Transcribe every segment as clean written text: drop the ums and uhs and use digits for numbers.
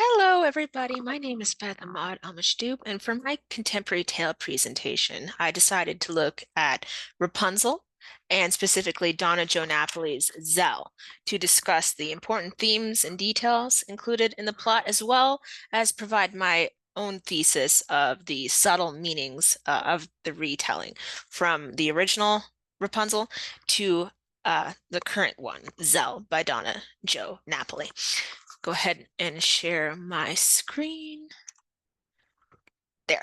Hello, everybody. My name is Beth Ahmad Almashdub, and for my contemporary tale presentation, I decided to look at Rapunzel and specifically Donna Jo Napoli's Zell to discuss the important themes and details included in the plot, as well as provide my own thesis of the subtle meanings of the retelling from the original Rapunzel to the current one, Zell by Donna Jo Napoli. Go ahead and share my screen. There.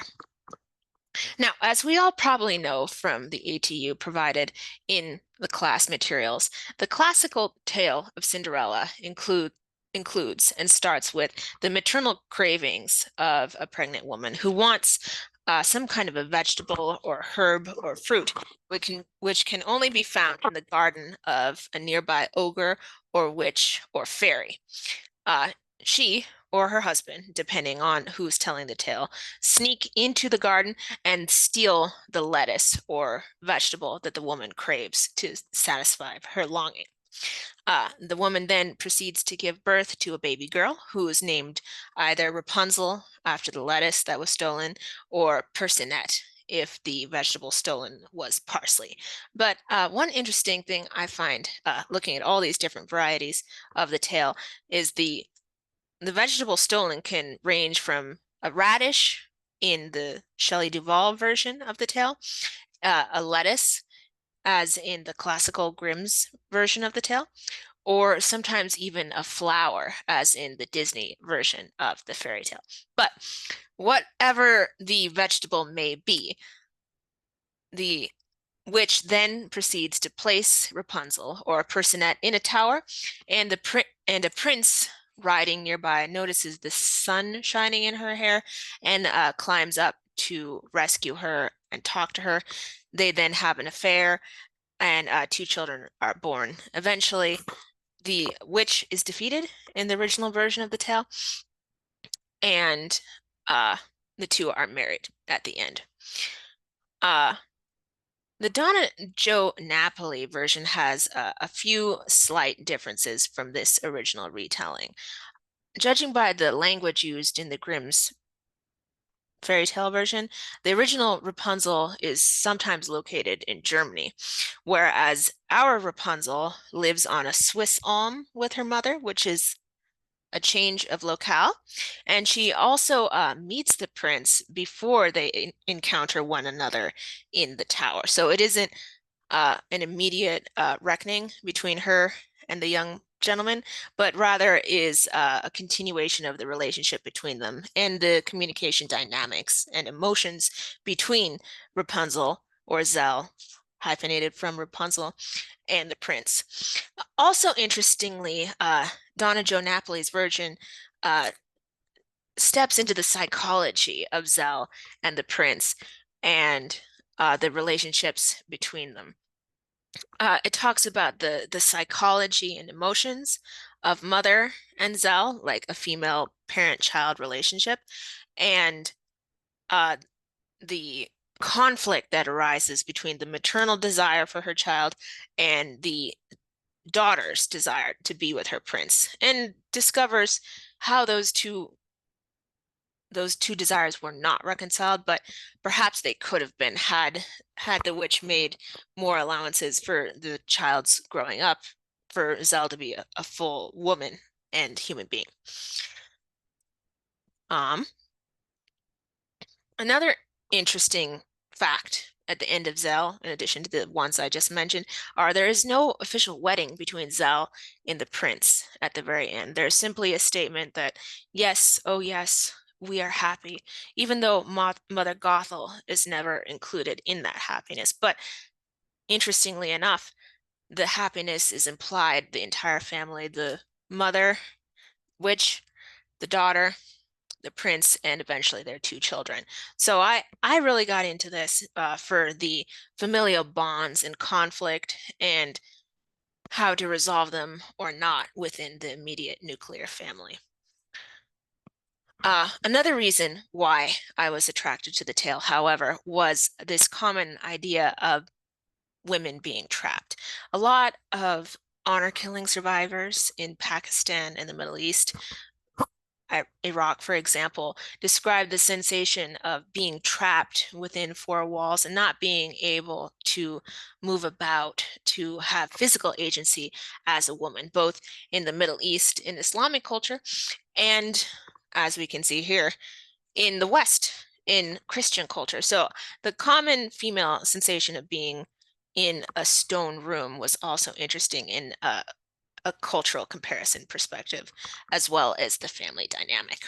Now, as we all probably know from the ATU provided in the class materials, the classical tale of Cinderella includes and starts with the maternal cravings of a pregnant woman who wants some kind of a vegetable or herb or fruit, which can only be found in the garden of a nearby ogre or witch or fairy. Uh, she or her husband, depending on who's telling the tale, sneak into the garden and steal the lettuce or vegetable that the woman craves to satisfy her longing. The woman then proceeds to give birth to a baby girl who is named either Rapunzel after the lettuce that was stolen or Persinet if the vegetable stolen was parsley. But one interesting thing I find looking at all these different varieties of the tale is the vegetable stolen can range from a radish in the Shelley Duvall version of the tale, a lettuce, as in the classical Grimm's version of the tale, or sometimes even a flower, as in the Disney version of the fairy tale. But whatever the vegetable may be, the witch then proceeds to place Rapunzel or Persinet in a tower, and a prince riding nearby notices the sun shining in her hair and climbs up to rescue her and talk to her. They then have an affair, and two children are born. Eventually, the witch is defeated in the original version of the tale, and the two are married at the end. The Donna Jo Napoli version has a few slight differences from this original retelling. Judging by the language used in the Grimm's fairy tale version, the original Rapunzel is sometimes located in Germany, whereas our Rapunzel lives on a Swiss Alm with her mother, which is a change of locale. And she also meets the prince before they encounter one another in the tower. So it isn't an immediate reckoning between her and the young gentleman, but rather is a continuation of the relationship between them and the communication dynamics and emotions between Rapunzel or Zell, hyphenated from Rapunzel, and the prince. Also, interestingly, Donna Jo Napoli's version steps into the psychology of Zell and the prince and the relationships between them. It talks about the psychology and emotions of mother and Zell, like a female parent-child relationship, and uh, the conflict that arises between the maternal desire for her child and the daughter's desire to be with her prince, and discovers how those two desires were not reconciled, but perhaps they could have been had the witch made more allowances for the child's growing up for Zell to be a full woman and human being. Um, Another interesting fact at the end of Zell, in addition to the ones I just mentioned, there is no official wedding between Zell and the prince at the very end. There's simply a statement that, yes, oh yes, we are happy, even though Mother Gothel is never included in that happiness. But interestingly enough, the happiness is implied, the entire family, the mother, witch, the daughter, the prince, and eventually their two children. So I really got into this for the familial bonds and conflict and how to resolve them or not within the immediate nuclear family. Another reason why I was attracted to the tale, however, was this common idea of women being trapped. A lot of honor killing survivors in Pakistan and the Middle East Iraq, for example, describe the sensation of being trapped within four walls and not being able to move about, to have physical agency as a woman, both in the Middle East, in Islamic culture, and as we can see here, in the West, in Christian culture. So the common female sensation of being in a stone room was also interesting in a cultural comparison perspective, as well as the family dynamic.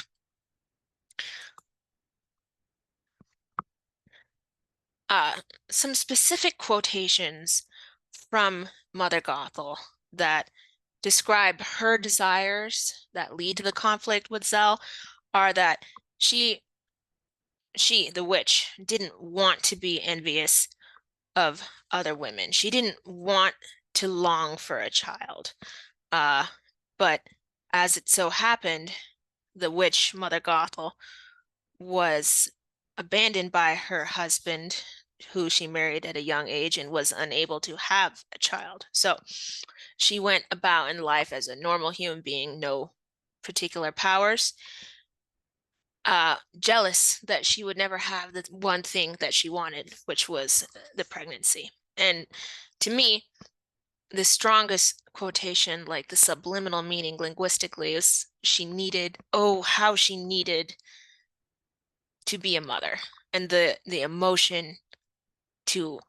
Some specific quotations from Mother Gothel that describe her desires that lead to the conflict with Zell are that she, the witch, didn't want to be envious of other women. She didn't want to long for a child. But as it so happened, the witch, Mother Gothel, was abandoned by her husband, who she married at a young age, and was unable to have a child. So she went about in life as a normal human being, no particular powers, jealous that she would never have the one thing that she wanted, which was the pregnancy. And to me, the strongest quotation, like the subliminal meaning linguistically, is she needed, oh, how she needed to be a mother, and the emotion to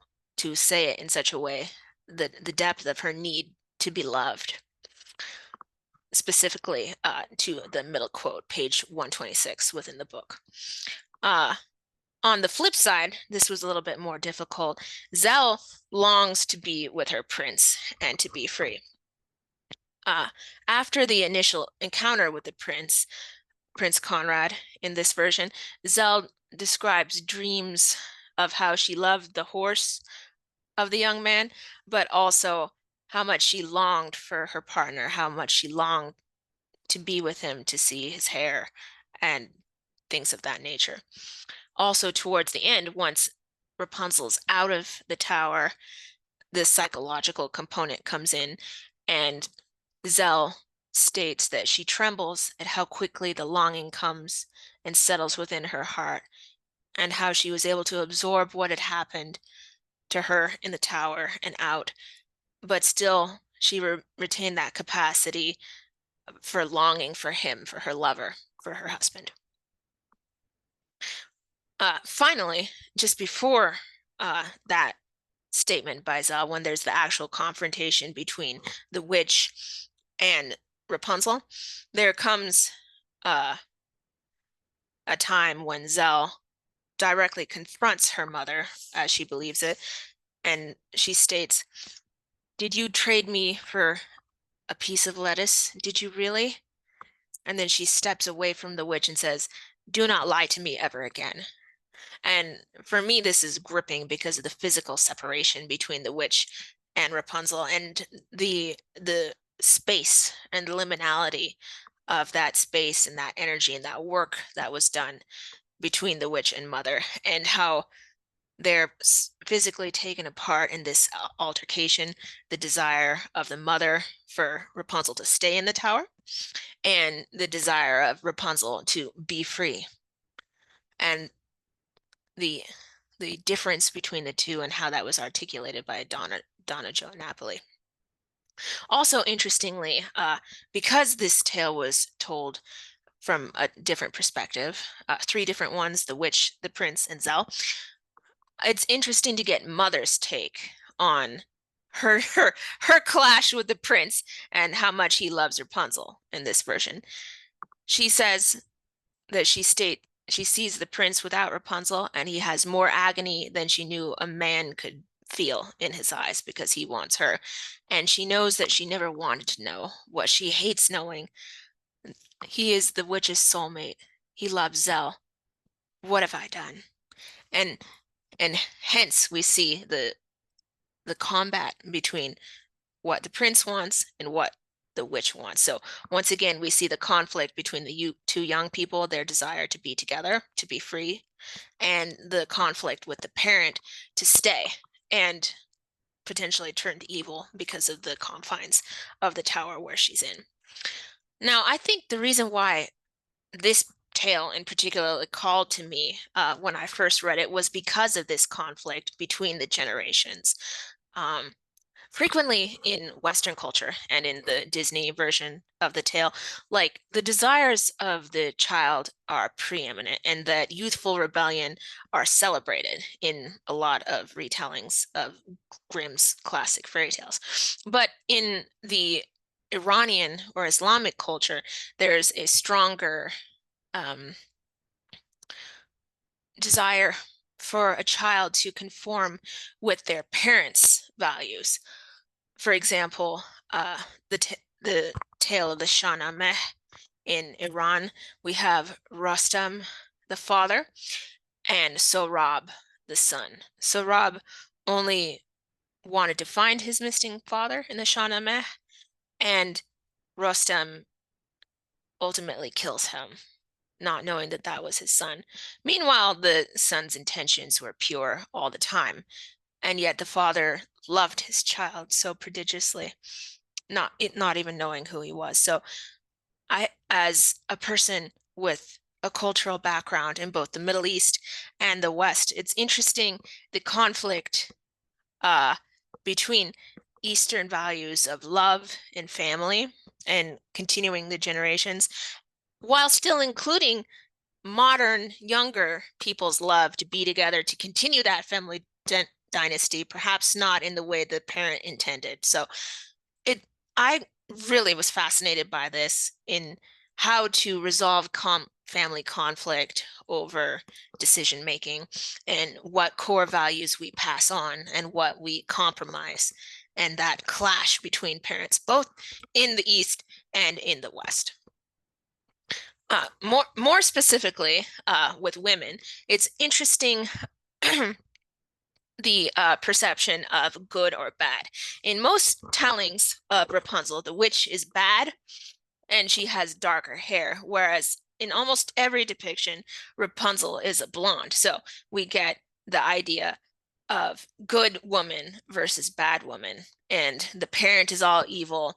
say it in such a way, the depth of her need to be loved, specifically to the middle quote, page 126 within the book. On the flip side, this was a little bit more difficult. Zell longs to be with her prince and to be free. After the initial encounter with the Prince Conrad in this version, Zell describes dreams of how she loved the horse of the young man, but also how much she longed for her partner, how much she longed to be with him, to see his hair, and things of that nature. Also, towards the end, once Rapunzel's out of the tower, the psychological component comes in, and Zell states that she trembles at how quickly the longing comes and settles within her heart, and how she was able to absorb what had happened to her in the tower and out, but still she retained that capacity for longing for him, for her lover, for her husband. Finally, just before that statement by Zell, when there's the actual confrontation between the witch and Rapunzel, there comes a time when Zell directly confronts her mother, as she believes it, and she states, "Did you trade me for a piece of lettuce? Did you really?" And then she steps away from the witch and says, "Do not lie to me ever again." And for me, this is gripping because of the physical separation between the witch and Rapunzel, and the space and liminality of that space and that energy and that work that was done between the witch and mother, and how they're physically taken apart in this altercation, the desire of the mother for Rapunzel to stay in the tower, and the desire of Rapunzel to be free. And the difference between the two and how that was articulated by Donna Jo Napoli. Also, interestingly, because this tale was told from a different perspective, three different ones, the witch, the prince, and Zell, it's interesting to get Mother's take on her clash with the prince and how much he loves Rapunzel in this version. She says that she sees the prince without Rapunzel, and he has more agony than she knew a man could feel in his eyes because he wants her. And she knows that she never wanted to know what she hates knowing. He is the witch's soulmate. He loves Zell. What have I done? And hence we see the combat between what the prince wants and what the witch wants. So once again, we see the conflict between the two young people, their desire to be together, to be free, and the conflict with the parent to stay and potentially turn to evil because of the confines of the tower where she's in. Now, I think the reason why this tale in particular called to me when I first read it was because of this conflict between the generations. Um, Frequently in Western culture and in the Disney version of the tale, like the desires of the child are preeminent and that youthful rebellion are celebrated in a lot of retellings of Grimm's classic fairy tales. But in the Iranian or Islamic culture, there's a stronger um, desire for a child to conform with their parents' values. For example, the tale of the Shahnameh in Iran, we have Rostam, the father, and Sohrab, the son. Sohrab only wanted to find his missing father in the Shahnameh, and Rostam ultimately kills him, not knowing that that was his son. Meanwhile, the son's intentions were pure all the time, and yet the father loved his child so prodigiously, not even knowing who he was. So I, as a person with a cultural background in both the Middle East and the West, it's interesting the conflict uh, between Eastern values of love and family and continuing the generations, while still including modern younger people's love to be together to continue that family dynasty, perhaps not in the way the parent intended. So it I really was fascinated by this in how to resolve family conflict over decision making and what core values we pass on and what we compromise, and that clash between parents both in the East and in the West. More specifically, with women, it's interesting the perception of good or bad. In most tellings of Rapunzel, the witch is bad and she has darker hair, whereas in almost every depiction, Rapunzel is a blonde. So we get the idea of good woman versus bad woman, and the parent is all evil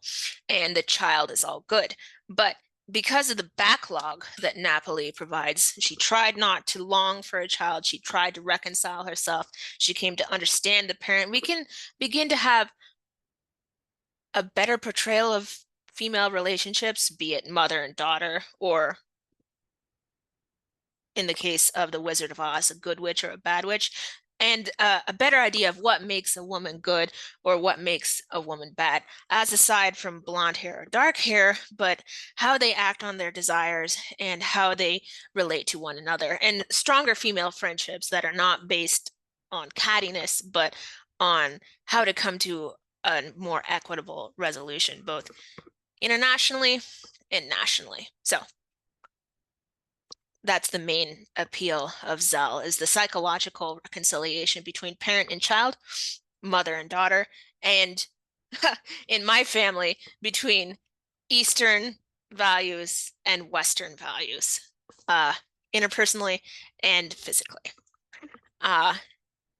and the child is all good. But because of the backlog that Napoli provides, she tried not to long for a child. She tried to reconcile herself. She came to understand the parent. We can begin to have a better portrayal of female relationships, be it mother and daughter, or in the case of the Wizard of Oz, a good witch or a bad witch, and a better idea of what makes a woman good or what makes a woman bad, as aside from blonde hair or dark hair, but how they act on their desires and how they relate to one another, and stronger female friendships that are not based on cattiness, but on how to come to a more equitable resolution, both internationally and nationally. So that's the main appeal of Zell, is the psychological reconciliation between parent and child, mother and daughter, and in my family, between Eastern values and Western values, uh, interpersonally and physically. Uh,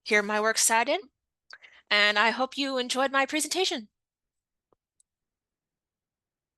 Here my works cited, and I hope you enjoyed my presentation.